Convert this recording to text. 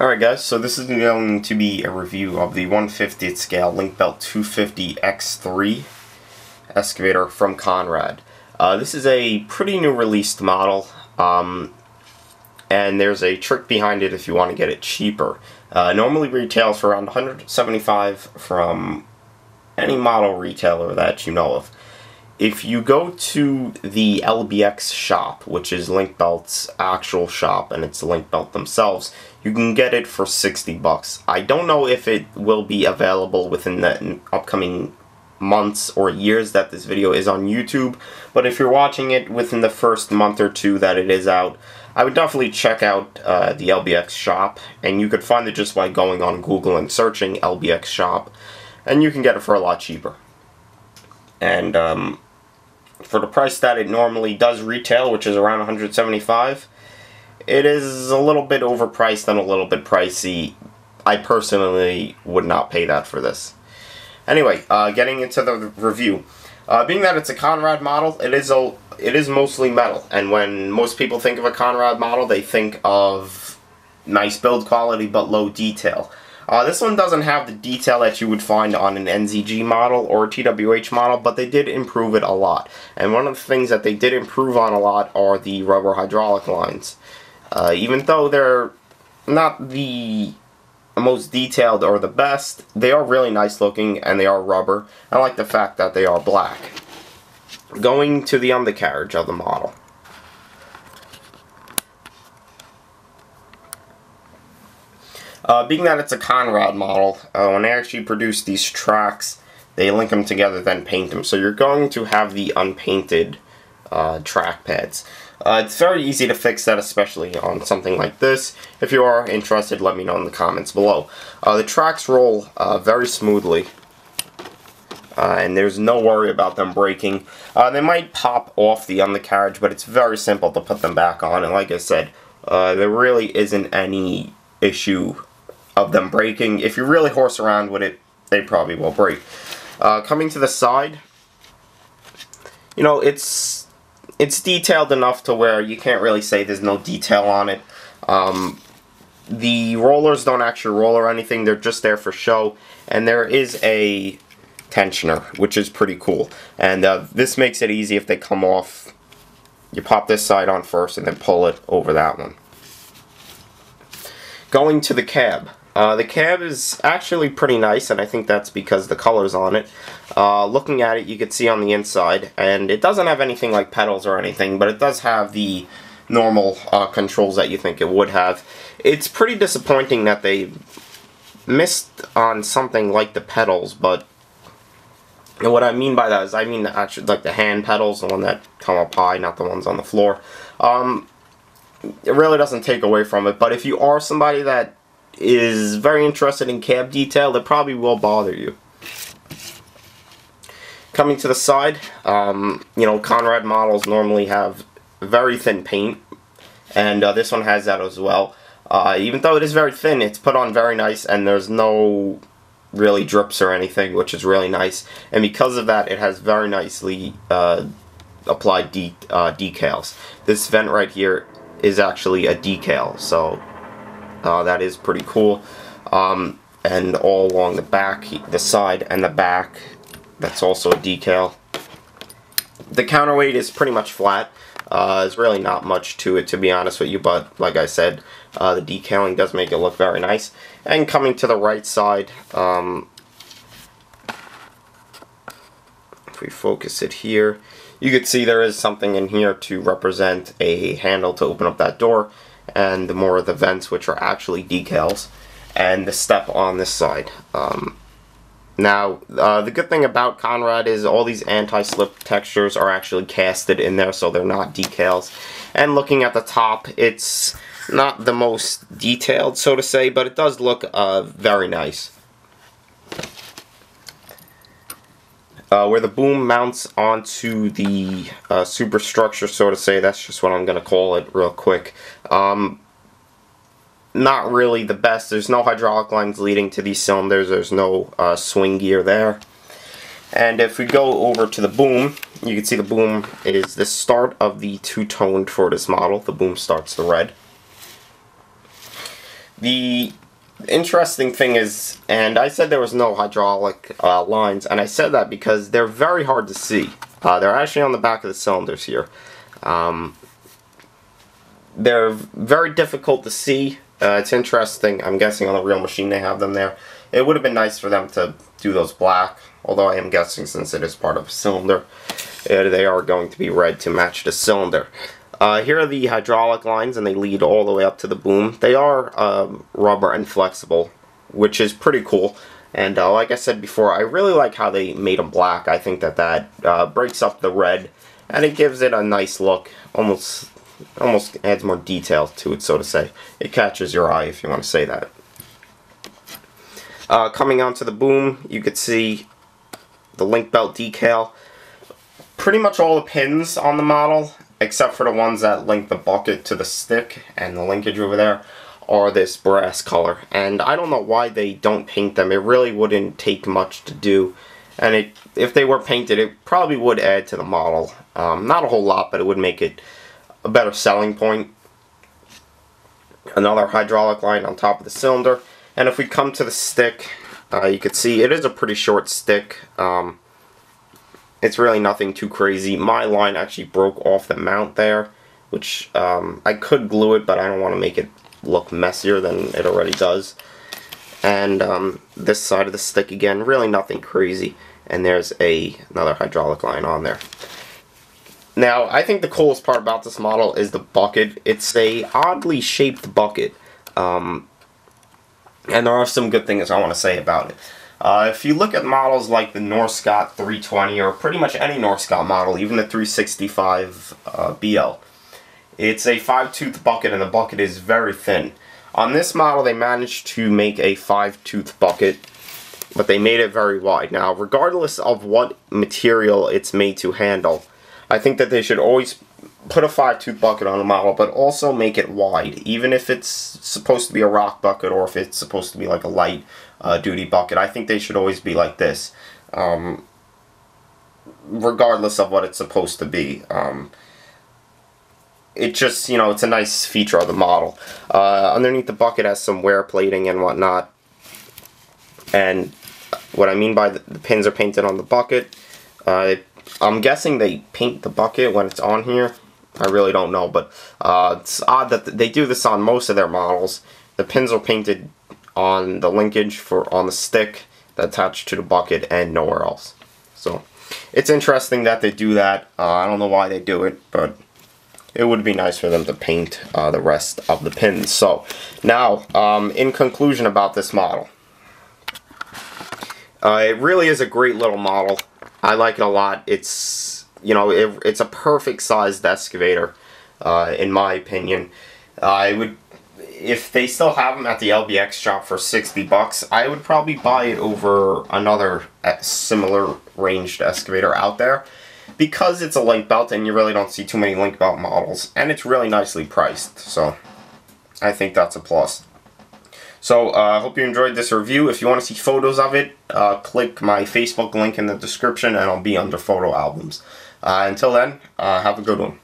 Alright guys, so this is going to be a review of the 1/50th scale Link-Belt 250X3 excavator from Conrad. This is a pretty new released model, and there's a trick behind it if you want to get it cheaper. Normally retails for around $175 from any model retailer that you know of. If you go to the LBX shop, which is Link-Belt's actual shop, and it's Link-Belt themselves, you can get it for $60. I don't know if it will be available within the upcoming months or years that this video is on YouTube, but if you're watching it within the first month or two that it is out, I would definitely check out the LBX shop, and you could find it just by going on Google and searching LBX shop, and you can get it for a lot cheaper. And for the price that it normally does retail, which is around $175, it is a little bit overpriced and a little bit pricey. I personally would not pay that for this. Anyway, getting into the review. Being that it's a Conrad model, it is mostly metal, and when most people think of a Conrad model, they think of nice build quality but low detail. This one doesn't have the detail that you would find on an NZG model or a TWH model, but they did improve it a lot. And one of the things that they did improve on a lot are the rubber hydraulic lines. Even though they're not the most detailed or the best, they are really nice looking and they are rubber. I like the fact that they are black. Going to the undercarriage of the model. Being that it's a Conrad model, when they actually produce these tracks, they link them together, then paint them. So you're going to have the unpainted track pads. It's very easy to fix that, especially on something like this. If you are interested, let me know in the comments below. The tracks roll very smoothly, and there's no worry about them breaking. They might pop off the undercarriage, but it's very simple to put them back on. And like I said, there really isn't any issue of them breaking. If you really horse around with it, they probably will break. Coming to the side, you know, it's detailed enough to where you can't really say there's no detail on it. The rollers don't actually roll or anything, they're just there for show, and there is a tensioner, which is pretty cool. And this makes it easy if they come off. You pop this side on first and then pull it over that one. Going to the cab. The cab is actually pretty nice, and I think that's because the color's on it. Looking at it, you can see on the inside, and it doesn't have anything like pedals or anything, but it does have the normal controls that you think it would have. It's pretty disappointing that they missed on something like the pedals, but what I mean by that is I mean actually like the hand pedals, the one that come up high, not the ones on the floor. It really doesn't take away from it, but if you are somebody that is very interested in cab detail, it probably will bother you. Coming to the side, you know, Conrad models normally have very thin paint, and this one has that as well. Even though it is very thin, it's put on very nice, and there's no really drips or anything, which is really nice. And because of that, it has very nicely applied decals. This vent right here is actually a decal, so that is pretty cool. And all along the back, the side and the back, that's also a decal. The counterweight is pretty much flat. There's really not much to it, to be honest with you, but like I said, the decaling does make it look very nice. And coming to the right side, if we focus it here, you can see there is something in here to represent a handle to open up that door, and more of the vents, which are actually decals, and the step on this side. Now, the good thing about Conrad is all these anti-slip textures are actually casted in there, so they're not decals. And looking at the top, it's not the most detailed, so to say, but it does look very nice. Where the boom mounts onto the superstructure, so to say, that's just what I'm going to call it real quick. Not really the best. There's no hydraulic lines leading to these cylinders. There's no swing gear there. And if we go over to the boom, you can see the boom is the start of the two-toned for this model. The boom starts the red. The interesting thing is, and I said there was no hydraulic lines, and I said that because they're very hard to see. They're actually on the back of the cylinders here. They're very difficult to see. It's interesting. I'm guessing on the real machine they have them there. It would have been nice for them to do those black, although I am guessing since it is part of a cylinder, they are going to be red to match the cylinder. Here are the hydraulic lines, and they lead all the way up to the boom. They are rubber and flexible, which is pretty cool. And like I said before, I really like how they made them black. I think that breaks up the red, and it gives it a nice look. Almost adds more detail to it, so to say. It catches your eye, if you want to say that. Coming onto the boom, you could see the link belt decal. Pretty much all the pins on the model, except for the ones that link the bucket to the stick and the linkage over there, are this brass color. And I don't know why they don't paint them. It really wouldn't take much to do. And if they were painted, it probably would add to the model. Not a whole lot, but it would make it a better selling point. Another hydraulic line on top of the cylinder. And if we come to the stick, you can see it is a pretty short stick. It's really nothing too crazy. My line actually broke off the mount there, which I could glue it, but I don't want to make it look messier than it already does. And this side of the stick again, really nothing crazy. And there's another hydraulic line on there. Now, I think the coolest part about this model is the bucket. It's a oddly shaped bucket. And there are some good things I want to say about it. If you look at models like the Norscot 320, or pretty much any Norscot model, even the 365 BL, it's a 5-tooth bucket, and the bucket is very thin. On this model, they managed to make a 5-tooth bucket, but they made it very wide. Now, regardless of what material it's made to handle, I think that they should always put a 5-tooth bucket on a model, but also make it wide, even if it's supposed to be a rock bucket or if it's supposed to be like a light duty bucket. I think they should always be like this, regardless of what it's supposed to be. It just, you know, it's a nice feature of the model. Underneath the bucket has some wear plating and whatnot, and what I mean by the pins are painted on the bucket. I'm guessing they paint the bucket when it's on here. I really don't know, but it's odd that they do this on most of their models. The pins are painted on the linkage on the stick that attached to the bucket and nowhere else. So it's interesting that they do that. I don't know why they do it, but it would be nice for them to paint the rest of the pins. So now, in conclusion about this model, it really is a great little model. I like it a lot. It's, you know, it's a perfect sized excavator, in my opinion. I would, if they still have them at the LBX shop for $60, I would probably buy it over another similar ranged excavator out there, because it's a link belt and you really don't see too many link belt models, and it's really nicely priced. So I think that's a plus. So I hope you enjoyed this review. If you want to see photos of it, click my Facebook link in the description, and I'll be under photo albums. Until then, have a good one.